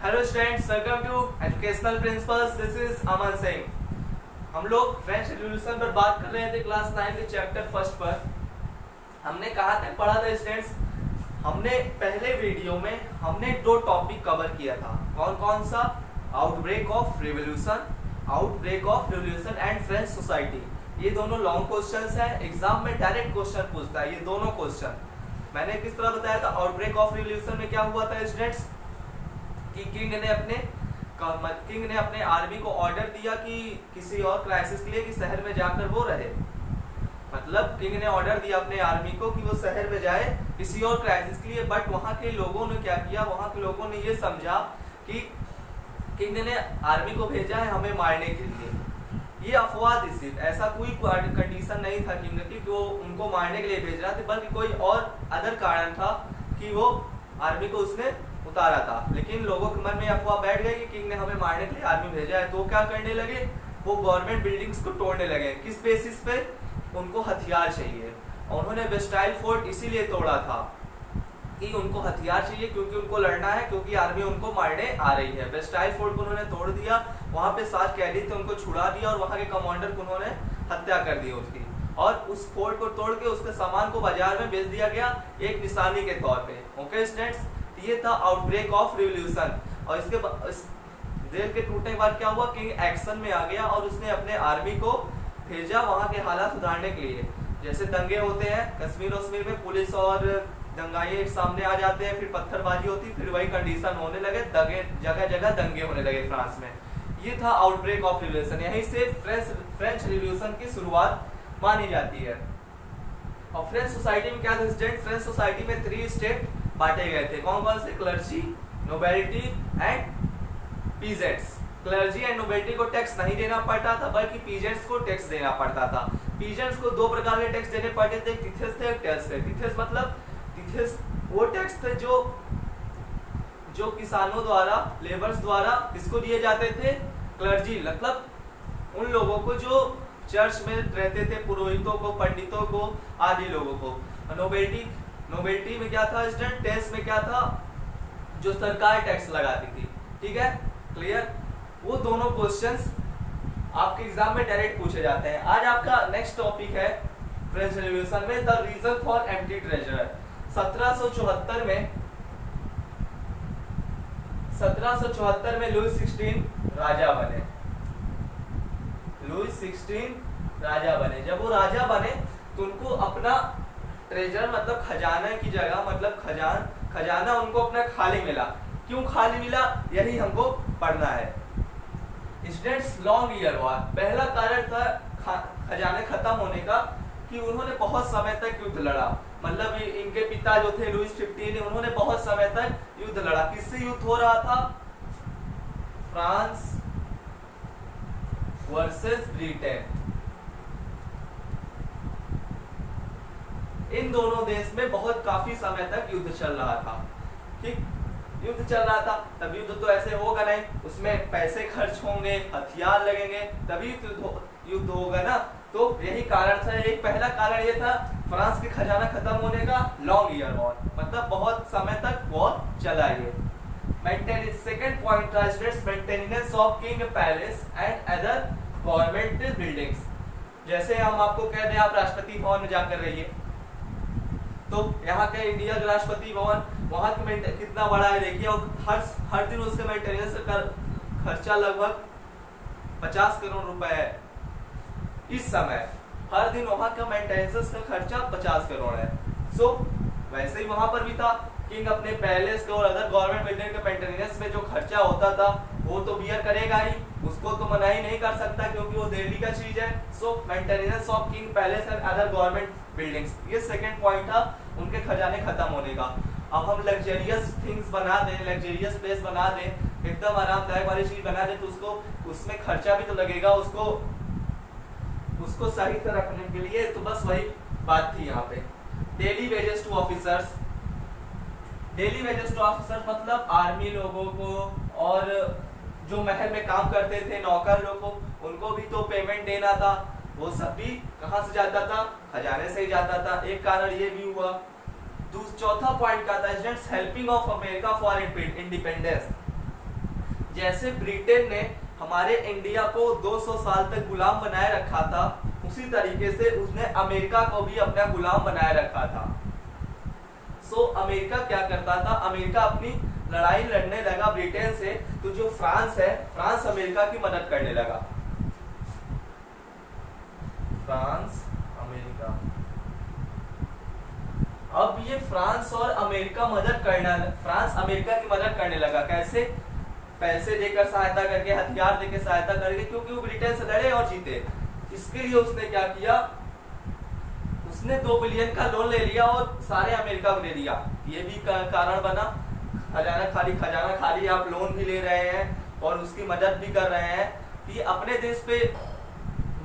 Hello students, welcome to educational principles. This is Aman Singh. हम लोग French revolution पर बात कर रहे थे क्लास 9 के चैप्टर फर्स्ट पर। हमने कहा था पढ़ा था स्टूडेंट्स, हमने पहले वीडियो में हमने दो टॉपिक कवर किया था। कौन कौन सा? Outbreak of revolution and French society. ये दोनों लॉन्ग क्वेश्चंस हैं, एग्जाम में डायरेक्ट क्वेश्चन पूछता है ये दोनों क्वेश्चन। मैंने किस तरह बताया था? आउटब्रेक ऑफ रिवॉल्यूशन में क्या हुआ था स्टूडेंट्स कि किंग ने अपने आर्मी को ऑर्डर दिया कि किसी और क्राइसिस के लिए कि शहर में जाकर वो रहे। मतलब किंग ने ऑर्डर दिया अपने आर्मी को कि वो शहर में जाए किसी और क्राइसिस के लिए। बट वहां के लोगों ने क्या किया? वहां के लोगों ने ये समझा कि किंग ने आर्मी को भेजा है हमें मारने के लिए। ये अफवाह थी सिर्फ, ऐसा कोई कंडीशन नहीं था किंग की कि वो उनको मारने के लिए भेज रहा था, बल्कि कोई और अदर कारण था कि वो आर्मी को उसने उतारा था। लेकिन लोगों के मन में अफवाह बैठ गई कि किंग ने हमें मारने के लिए आर्मी भेजा है। तो क्या करने लगे? वो गवर्नमेंट बिल्डिंग्स को तोड़ने लगे। किस बेसिस पे? उनको हथियार चाहिए। और उन्होंने बेस्टाइल फोर्ट इसीलिए तोड़ा था कि उनको हथियार चाहिए, क्योंकि उनको लड़ना है, क्योंकि आर्मी उनको मारने आ रही है। बेस्टाइल फोर्ट को उन्होंने तोड़ दिया, वहां पे 7 कैदी थे उनको छुड़ा दिया और वहां के कमांडर को उन्होंने हत्या कर दी उसकी। और उस फोर्ट को तोड़ के उसके सामान को बाजार में बेच दिया गया एक निशानी के तौर पे। ओके स्टूडेंट्स, ये था आउटब्रेक ऑफ रिवॉल्यूशन। और इसके देर के टूटने के बाद क्या हुआ? किंग एक्शन में आ गया और उसने अपने आर्मी को भेजा वहां के हालात सुधारने के लिए। जैसे दंगे होते हैं कश्मीर में, पुलिस और दंगाई एक सामने आ जाते हैं, फिर पत्थरबाजी होती, फिर वही कंडीशन होने लगे, जगह जगह दंगे होने लगे फ्रांस में। ये था आउटब्रेक ऑफ रिवॉल्यूशन। यहीं से फ्रेंच रिवॉल्यूशन की शुरुआत मानी जाती है। और फ्रेंच सोसाइटी में क्या था स्टूडेंट? फ्रेंच सोसाइटी में 3 स्टेट बांटे गए थे। कौन कौन से? Clergy, nobility and peasants. Clergy and nobility को टैक्स नहीं देना पड़ता था, बल्कि पीजेंट्स को टैक्स देना पड़ता था। पीजेंट्स को 2 प्रकार के टैक्स देने पड़ते थे, टिथेस थे, टैक्स थे। टिथेस मतलब वो टैक्स थे जो किसानों द्वारा, लेबर्स द्वारा किसको दिए जाते थे? क्लर्जी मतलब उन लोगों को जो चर्च में रहते थे, पुरोहितों को, पंडितों को, आदि लोगों को। नोबेलिटी में क्या था स्टूडेंट? टैक्स में क्या था? जो सरकार टैक्स लगाती थी। ठीक है, क्लियर? वो दोनों क्वेश्चंस आपके एग्जाम में डायरेक्ट पूछे जाते हैं। आज आपका नेक्स्ट टॉपिक है फ्रेंच रिवॉल्यूशन में the reason for empty treasure. 1774 में लुई 16 राजा बने। जब वो राजा बने तो उनको अपना ट्रेजर मतलब खजाना की जगह, मतलब खजाना उनको अपना खाली मिला। क्यों खाली मिला? यही हमको पढ़ना है स्टूडेंट्स। लॉन्ग ईयर वॉर पहला कारण था खजाने खत्म होने का, कि उन्होंने बहुत समय तक युद्ध लड़ा। मतलब इनके पिता जो थे लुई 15, उन्होंने बहुत समय तक युद्ध लड़ा। किससे युद्ध हो रहा था? France versus Britain. इन दोनों देश में बहुत काफी समय तक युद्ध चल रहा था। ठीक, युद्ध चल रहा था, तब युद्ध तो ऐसे होगा नहीं, उसमें पैसे खर्च होंगे, हथियार लगेंगे, तभी युद्ध होगा ना। तो यही कारण था। एक पहला कारण ये था फ्रांस के खजाना खत्म होने का, लॉन्ग ईयर वॉर मतलब बहुत समय तक वॉर चला। ये सेकंड पॉइंट था students, maintenance of king palace and other government buildings. जैसे हम आपको कह दें आप राष्ट्रपति भवन में जाकर रहिए, तो यहाँ के इंडिया का राष्ट्रपति भवन वहां का कितना बड़ा है देखिए, और हर दिन उसके मेंटेनेंस का खर्चा लगभग 50 करोड़ रुपए है। इस समय हर दिन वहां का मेंटेनेंस का खर्चा 50 करोड़ है। सो वैसे ही वहां पर भी था, किंग अपने पैलेस के और अदर गवर्नमेंट बिल्डिंग के मेंटेनेंस में जो खर्चा होता था वो तो बियर करेगा ही, उसको तो मना ही नहीं कर सकता क्योंकि वो दिल्ली का चीज है। So maintenance of king palace and other government buildings, ये सेकंड पॉइंट था उनके खजाने खत्म होने का। अब हम लग्जरियस थिंग्स बना दें, लग्जरियस प्लेस बना दें, एकदम आरामदायक वाली चीज बना दें, तो उसको उसमें खर्चा भी तो लगेगा उसको सही से रखने के लिए। तो बस वही बात थी यहाँ पे। डेली वेजेस टू ऑफिसर्स मतलब आर्मी लोगों को और जो महल में काम करते थे नौकर लोगों को, उनको भी तो पेमेंट देना था। वो सब भी कहाँ से जाता था? खजाने से ही जाता था। एक कारण ये भी हुआ। चौथा पॉइंट का था students, helping of America for independence. जैसे ब्रिटेन ने हमारे इंडिया को 200 साल तक गुलाम बनाए रखा था, उसी तरीके से उसने अमेरिका को भी अपना गुलाम बनाए रखा था। सो अमेरिका क्या करता था, अमेरिका अपनी लड़ाई लड़ने लगा ब्रिटेन से, तो जो फ्रांस है, फ्रांस अमेरिका की मदद करने लगा। फ्रांस अमेरिका, अब ये फ्रांस और अमेरिका फ्रांस अमेरिका की मदद करने लगा। कैसे? पैसे देकर सहायता करके, हथियार देकर सहायता करके, क्योंकि वो ब्रिटेन से लड़े और जीते। इसके लिए उसने क्या किया, उसने 2 बिलियन का लोन ले लिया और सारे अमेरिका को दे दिया। ये भी कारण बना, खजाना खाली आप लोन भी ले रहे हैं और उसकी मदद भी कर रहे हैं कि अपने देश पे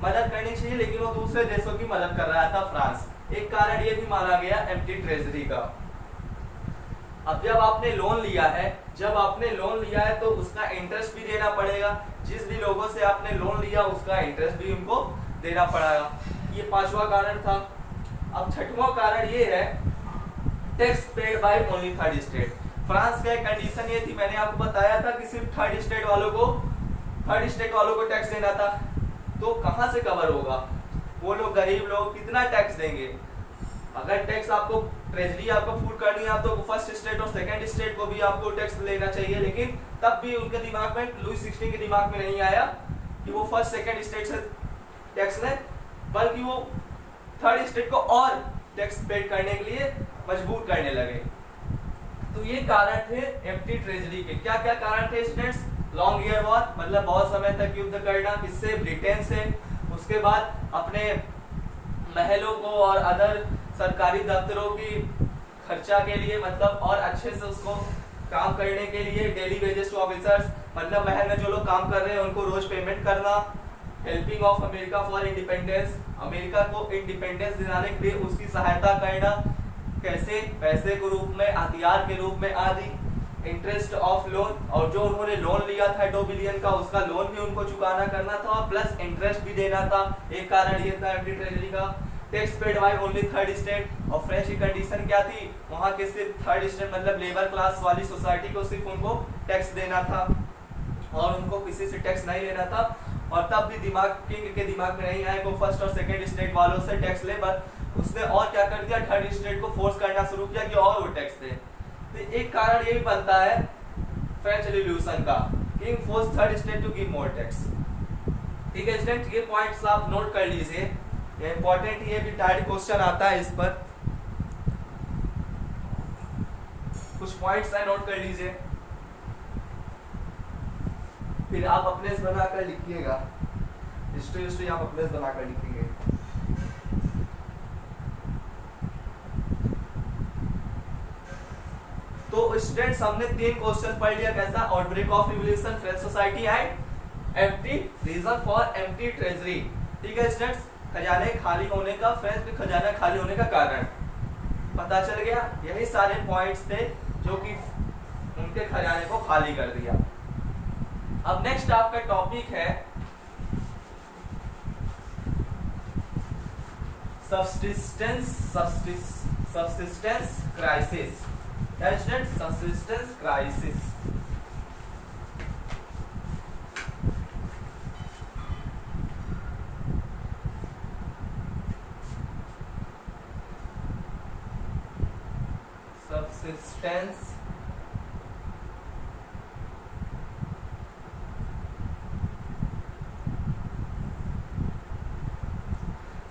मदद करनी चाहिए, लेकिन वो दूसरे देशों की मदद कर रहा था फ्रांस। एक कारण ये भी माना गया एम्प्टी ट्रेजरी का। अब जब आपने लोन लिया है तो उसका इंटरेस्ट भी देना पड़ेगा। जिस भी लोगों से आपने लोन लिया उसका इंटरेस्ट भी उनको देना पड़ेगा। ये 5वां कारण था। अब 6वां कारण ये है, tax paid by only third state. France का एक कंडीशन ये थी, मैंने आपको बताया था कि सिर्फ थर्ड स्टेट वालों को टैक्स देना था। तो कहां से कवर होगा? वो लोग, गरीब लोग कितना टैक्स देंगे? अगर टैक्स आपको ट्रेजरी आपको फूड करनी है तो फर्स्ट स्टेट और सेकंड स्टेट को भी आपको टैक्स लेना चाहिए, लेकिन तब भी उनके दिमाग में, लुई 16 के दिमाग में नहीं आया कि वो फर्स्ट सेकंड स्टेट से टैक्स लें, बल्कि वो थर्ड स्टेट को और टैक्स पेड करने के लिए मजबूर करने लगे। तो ये कारण थे एम्प्टी ट्रेजरी के। क्या क्या कारण थे स्टूडेंट्स? लॉन्ग ईयर वॉर, मतलब बहुत समय तक युद्ध करना, किससे? ब्रिटेन से। उसके बाद अपने महलों को और अदर सरकारी दफ्तरों की खर्चा के लिए, मतलब और अच्छे से उसको काम करने के लिए, डेली वेजेस टू ऑफिसर्स, मतलब महल में जो लोग काम कर रहे हैं उनको रोज पेमेंट करना। Helping of America for independence, America को इंडिपेंडेंस दिलाने के लिए उसकी सहायता करना। कैसे? पैसे के रूप में, हथियार के रूप में आदि। इंटरेस्ट ऑफ लोन, और जो उन्होंने लोन लिया था 2 बिलियन का, उसका लोन भी उनको चुकाना करना था और प्लस इंटरेस्ट भी देना था। एक कारण ये था एम्प्टी ट्रेजरी का। Tax paid by only third state, और फ्रेंच की कंडीशन क्या थी? वहां के सिर्फ थर्ड स्टेट, मतलब लेबर क्लास वाली सोसाइटी को सिर्फ उनको टैक्स देना था और उनको किसी से टैक्स नहीं लेना था। और तब भी किंग के दिमाग में नहीं आया वो फर्स्ट और सेकंड स्टेट वालों से टैक्स ले, बट उसने और क्या कर दिया, थर्ड स्टेट को फोर्स करना शुरू किया कि और वो टैक्स दे। तो एक कारण ये भी बनता है फ्रेंच रिवॉल्यूशन का, king force third state to give more tax. ठीक है स्टूडेंट, ये पॉइंट्स आप नोट कर लीजिए, ये इंपॉर्टेंट, ये भी टाइप क्वेश्चन आता है इस पर। कुछ पॉइंट्स है, नोट कर लीजिए, फिर आप अपने बनाकर लिखिएगा। हिस्ट्री आप अपने बनाकर लिखेंगे। तो स्टूडेंट्स, हमने 3 क्वेश्चन पढ़ लिया। कैसा? Outbreak of revolution, French society and empty, reason for empty treasury. ठीक है स्टूडेंट्स, खजाने खाली होने का, फ्रेंच के खजाना खाली होने का कारण पता चल गया। यही सारे पॉइंट्स थे जो कि उनके खजाने को खाली कर दिया। अब नेक्स्ट आपका टॉपिक है subsistence crisis. Subsistence crisis. Subsistence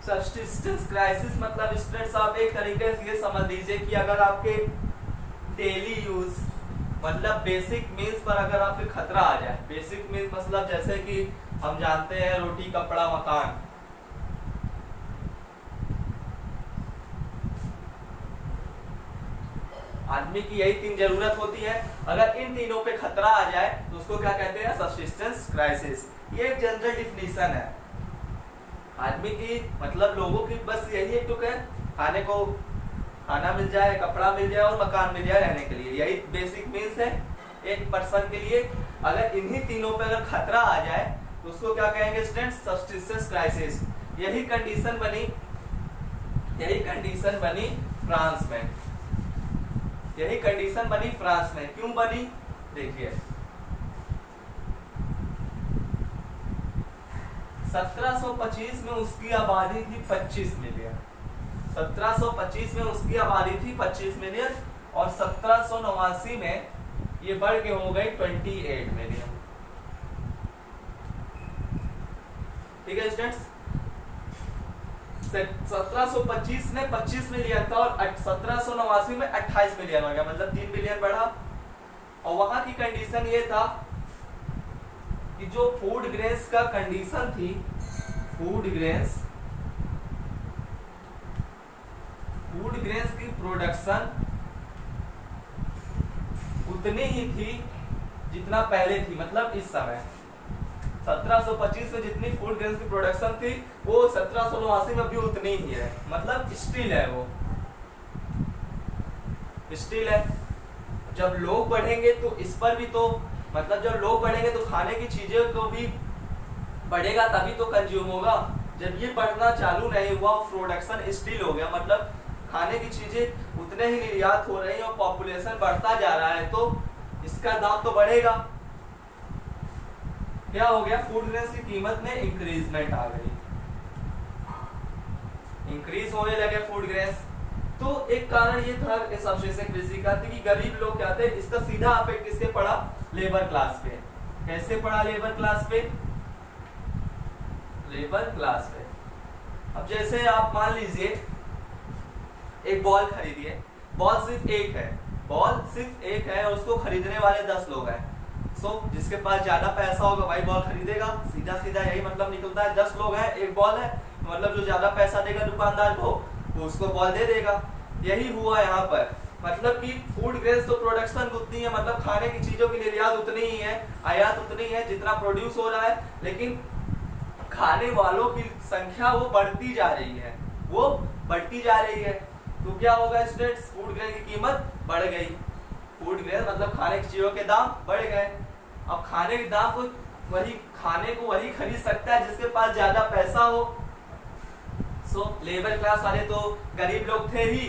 subsistence crisis मतलब स्टूडेंट्स आप एक तरीके से ये समझ लीजिए कि अगर आपके डेली यूज, मतलब बेसिक मीन्स पर अगर आपके खतरा आ जाए, बेसिक मीन्स मतलब जैसे कि हम जानते हैं रोटी, कपड़ा, मकान, आदमी की यही 3 जरूरत होती है। अगर इन तीनों पे खतरा आ जाए तो उसको क्या कहते हैं? Subsistence crisis. ये एक जनरल डिफिनीशन है। आदमी की, मतलब लोगों की बस यही एक है, खाने को खाना मिल जाए, कपड़ा मिल जाए और मकान मिल जाए रहने के लिए, यही बेसिक मीन्स है एक पर्सन के लिए। अगर इन्हीं तीनों पे अगर खतरा आ जाए तो उसको क्या कहेंगे स्टूडेंट्स? Subsistence crisis. यही कंडीशन बनी फ्रांस में। यही कंडीशन बनी फ्रांस में। क्यों बनी? देखिए, 1725 में उसकी आबादी थी 25 मिलियन। 1725 में उसकी आबादी थी 25 मिलियन और 1789 में ये बढ़ के हो गई 28 मिलियन। ठीक है स्टूडेंट्स, 1725 में 25 मिलियन था और 1789 में 28 मिलियन हो गया, मतलब 3 मिलियन बढ़ा। और वहां की कंडीशन ये था कि जो फूड ग्रेन्स का कंडीशन थी, फूड ग्रेन्स की प्रोडक्शन उतनी ही थी जितना पहले थी, मतलब इस समय 1725 में जितनी फूड ग्रेन्स की प्रोडक्शन थी वो 1789 में भी उतनी ही है, मतलब स्टिल है, वो स्टिल है। जब लोग बढ़ेंगे तो इस पर भी तो, मतलब जब लोग बढ़ेंगे तो खाने की चीजें को भी बढ़ेगा, तभी तो कंज्यूम होगा। जब ये बढ़ना चालू नहीं हुआ, प्रोडक्शन स्टिल हो गया, मतलब खाने की चीजें उतने ही निर्यात हो रही हैं और पॉपुलेशन बढ़ता जा रहा है, तो इसका दाम तो बढ़ेगा। क्या हो गया, फूड ग्रेन्स की कीमत में इंक्रीजमेंट आ गई, इंक्रीज होने लगे फूड ग्रेन्स। तो एक कारण ये था सब्सिस्टेंस कृषि का कि गरीब लोग क्या थे, इसका सीधा इफेक्ट किसके पड़ा, लेबर क्लास पे। कैसे पड़ा लेबर क्लास पे, लेबर क्लास पे। अब जैसे आप मान लीजिए एक बॉल खरीदिए, बॉल सिर्फ एक है, बॉल सिर्फ एक है और उसको खरीदने वाले 10 लोग हैं। सो जिसके पास ज्यादा पैसा होगा भाई बॉल खरीदेगा, सीधा सीधा यही मतलब निकलता है। 10 लोग हैं, एक बॉल है, मतलब जो ज्यादा पैसा देगा दुकानदार को वो उसको बॉल दे देगा। यही हुआ यहाँ पर, मतलब कि फूड ग्रेन्स तो प्रोडक्शन उतनी है, मतलब खाने की चीजों की निर्यात उतनी ही है, आयात उतनी है जितना प्रोड्यूस हो रहा है, लेकिन खाने वालों की संख्या वो बढ़ती जा रही है, वो बढ़ती जा रही है। तो क्या होगा स्टूडेंट्स, फूड ग्रेन की कीमत बढ़ गई। फूड ग्रेन मतलब खाने की चीजों के दाम बढ़ गए। अब खाने के दाम को वही खरीद सकता है जिसके पास ज्यादा पैसा हो। सो लेबर क्लास वाले तो गरीब लोग थे ही,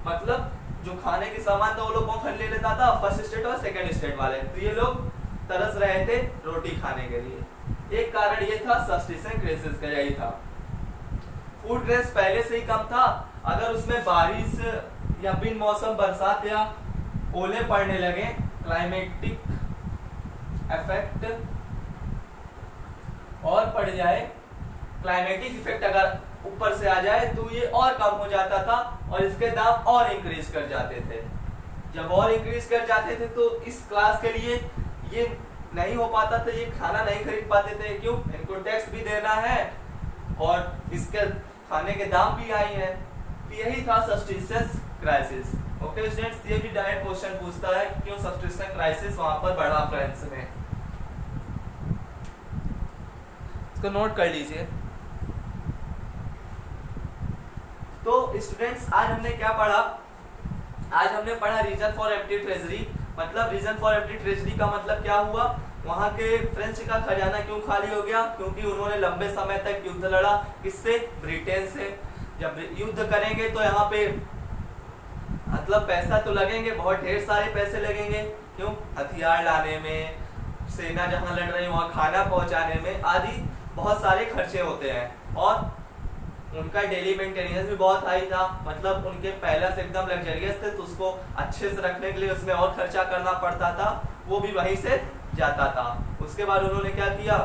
मतलब जो खाने की सामान था वो लोग कौन खरीद लेता था, फर्स्ट स्टेट और सेकंड स्टेट वाले। तो ये लोग तरस रहे थे रोटी खाने के लिए। एक कारण ये था सब्सिस्टेंस क्राइसिस का, यही था। फूड ग्रेन्स पहले से ही कम था, अगर उसमें बारिश या बिन मौसम बरसात या ओले पड़ने लगे, क्लाइमेटिक इफेक्ट और पड़ जाए, क्लाइमेटिक इफेक्ट अगर ऊपर से आ जाए तो ये और कम हो जाता था और इसके दाम और इंक्रीज कर जाते थे। जब और इंक्रीज कर जाते थे तो इस क्लास के लिए ये नहीं हो पाता था, ये खाना नहीं खरीद पाते थे। क्यों, इनको टैक्स भी देना है और इसके खाने के दाम भी आई हैं। तो यही था सब्सिस्टेंस क्राइसिस। ओके स्टूडेंट्स, ये भी डायरेक्ट क्वेश्चन पूछता है कि क्यों सब्सिस्टेंस क्राइसिस वहां पर बढ़ा फ्रांस में। इसको नोट कर लीजिए। तो स्टूडेंट्स आज हमने क्या पढ़ा, आज हमने पढ़ा रीजन फॉर एम्प्टी ट्रेजरी। मतलब रीजन फॉर एम्प्टी ट्रेजरी का मतलब क्या हुआ, वहां के फ्रेंच का खजाना क्यों खाली हो गया, क्योंकि उन्होंने लंबे समय तक युद्ध लड़ा। किससे, ब्रिटेन से। जब युद्ध करेंगे तो यहाँ पे मतलब पैसा तो लगेंगे, बहुत ढेर सारे पैसे लगेंगे। क्यों, हथियार लाने में, सेना जहाँ लड़ रही है वहाँ खाना पहुंचाने में आदि बहुत सारे खर्चे होते हैं। और उनका डेली मेंटेनेंस भी बहुत हाई था, मतलब उनके पैलेस एकदम लग्जरियस थे, तो उसको अच्छे से रखने के लिए उसमें और खर्चा करना पड़ता था, वो भी वहीं से जाता था। उसके बाद उन्होंने क्या किया,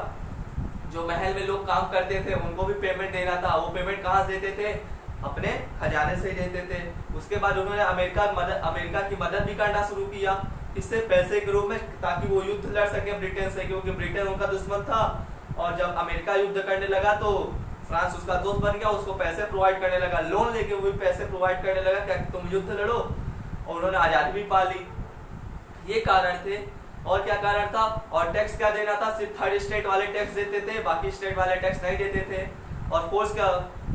जो महल में लोग काम करते थे उनको भी पेमेंट देना था। वो पेमेंट कहाँ से देते थे, अपने खजाने से ही देते थे। उसके बाद उन्होंने अमेरिका की मदद भी करना शुरू किया, इससे पैसे के रूप में, ताकि वो युद्ध लड़ सके ब्रिटेन से, क्योंकि ब्रिटेन उनका दुश्मन था। और जब अमेरिका युद्ध करने लगा तो फ्रांस उसका दोस्त बन गया, उसको पैसे प्रोवाइड करने लगा, लोन लेके वो भी पैसे प्रोवाइड करने लगा क्या तुम युद्ध लड़ो, और उन्होंने आजादी भी पा ली। ये कारण थे। और क्या कारण था, और टैक्स क्या देना था, सिर्फ थर्ड स्टेट वाले टैक्स देते थे, बाकी स्टेट वाले टैक्स नहीं देते थे। और फोर्स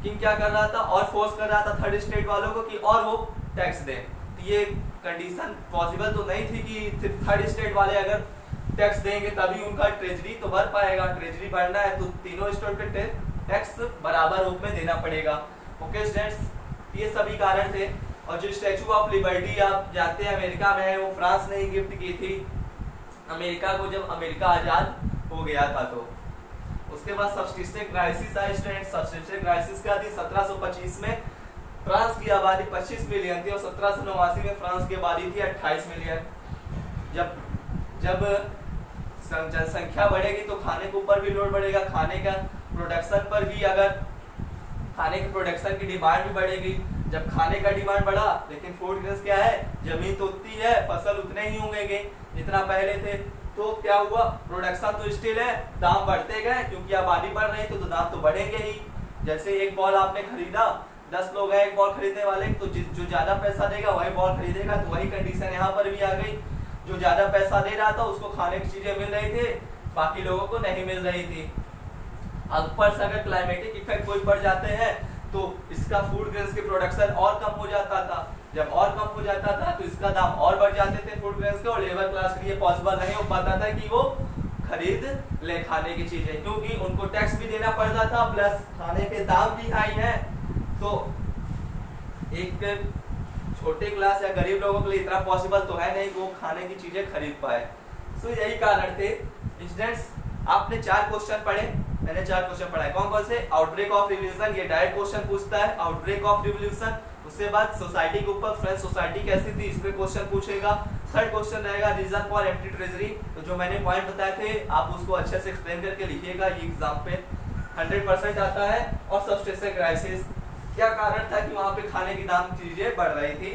किंग क्या कर रहा था, और फोर्स कर रहा था थर्ड स्टेट वालों को कि और वो टैक्स दें। तो ये कंडीशन पॉसिबल तो नहीं थी कि सिर्फ थर्ड स्टेट वाले अगर टैक्स देंगे तभी उनका ट्रेजरी तो भर पाएगा। ट्रेजरी भरना है तो तीनों स्टेट पे टैक्स बराबर रूप में देना पड़ेगा। ओके स्टूडेंट्स, ये सभी कारण थे। और जो स्टैचू ऑफ लिबर्टी आप जानते हैं अमेरिका में है, वो फ्रांस ने ही गिफ्ट की थी अमेरिका को, जब अमेरिका आजाद हो गया था। तो उसके बाद substitution crisis I student. Substitution crisis क्या थी? 1725 में फ्रांस की आबादी 25 मिलियन थी और 1789 में फ्रांस की आबादी थी 28 मिलियन। जब जनसंख्या बढ़ेगी तो खाने के ऊपर भी लोड बढ़ेगा, खाने का प्रोडक्शन पर भी, अगर खाने के प्रोडक्शन की डिमांड भी बढ़ेगी। जब खाने का डिमांड बढ़ा, लेकिन फूड ग्रेन्स क्या है, जमीन तो उतनी है, फसल उतने ही होंगे जितना पहले थे, तो क्या हुआ, प्रोडक्शन तो स्टिल है, दाम बढ़ते गए क्योंकि आबादी बढ़ रही तो दाम तो बढ़ेंगे ही। जैसे एक बॉल आपने खरीदा, 10 लोग हैं एक बॉल खरीदने वाले, तो जो ज्यादा पैसा देगा वही बॉल खरीदेगा, तो वही कंडीशन यहाँ पर भी आ गई। जो ज्यादा पैसा दे रहा था उसको खाने की चीजें मिल रही थी, बाकी लोगों को नहीं मिल रही थी। ऊपर से अगर क्लाइमेटिक इफेक्ट कोई पड़ जाते हैं तो इसका फूड ग्रेन्स की प्रोडक्शन और कम हो जाता था। जब और कम हो जाता था तो इसका दाम और बढ़ जाते थे फूड ग्रेन्स के, और लेबर क्लास के लिए पॉसिबल नहीं हो पाता था कि वो खरीद ले खाने की चीजें, क्योंकि उनको टैक्स भी देना पड़ता था, प्लस खाने के दाम भी हाई है। तो एक छोटे क्लास या गरीब लोगों के लिए इतना पॉसिबल तो है नहीं कि वो खाने की चीजें खरीद पाए। सो यही कारण थे स्टूडेंट्स। आपने 4 क्वेश्चन पढ़े, मैंने 4 क्वेश्चन पढ़ाए। कौन कौन से? आउटब्रेक ऑफ रिवॉल्यूशन, ये डायरेक्ट क्वेश्चन पूछता है, आउटब्रेक ऑफ रिवॉल्यूशन। उसके बाद सोसाइटी के ऊपर, फ्रेंच सोसाइटी कैसी थी, इस पे क्वेश्चन पूछेगा। थर्ड क्वेश्चन रहेगा रीजन फॉर एम्प्टी ट्रेजरी, तो जो मैंने पॉइंट बताए थे आप उसको अच्छे से एक्सप्लेन करके लिखिएगा, ये एग्जाम पे 100% आता है। और सब्स्टिट्यूशन क्राइसिस, क्या कारण था कि वहां पे खाने की दाम चीजें बढ़ रही थी।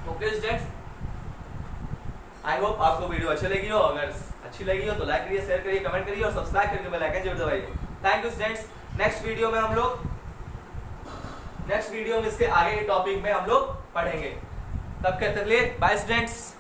ओके स्टूडेंट्स, आई होप आपको वीडियो अच्छी लगी हो। अगर अच्छी लगी हो तो लाइक करिए, शेयर करिए, कमेंट करिए और सब्सक्राइब करके बेल आइकन जरूर दबाइए। Thank you students. Next video में इसके आगे के टॉपिक में हम लोग पढ़ेंगे। तब तक के लिए बाय स्टूडेंट्स।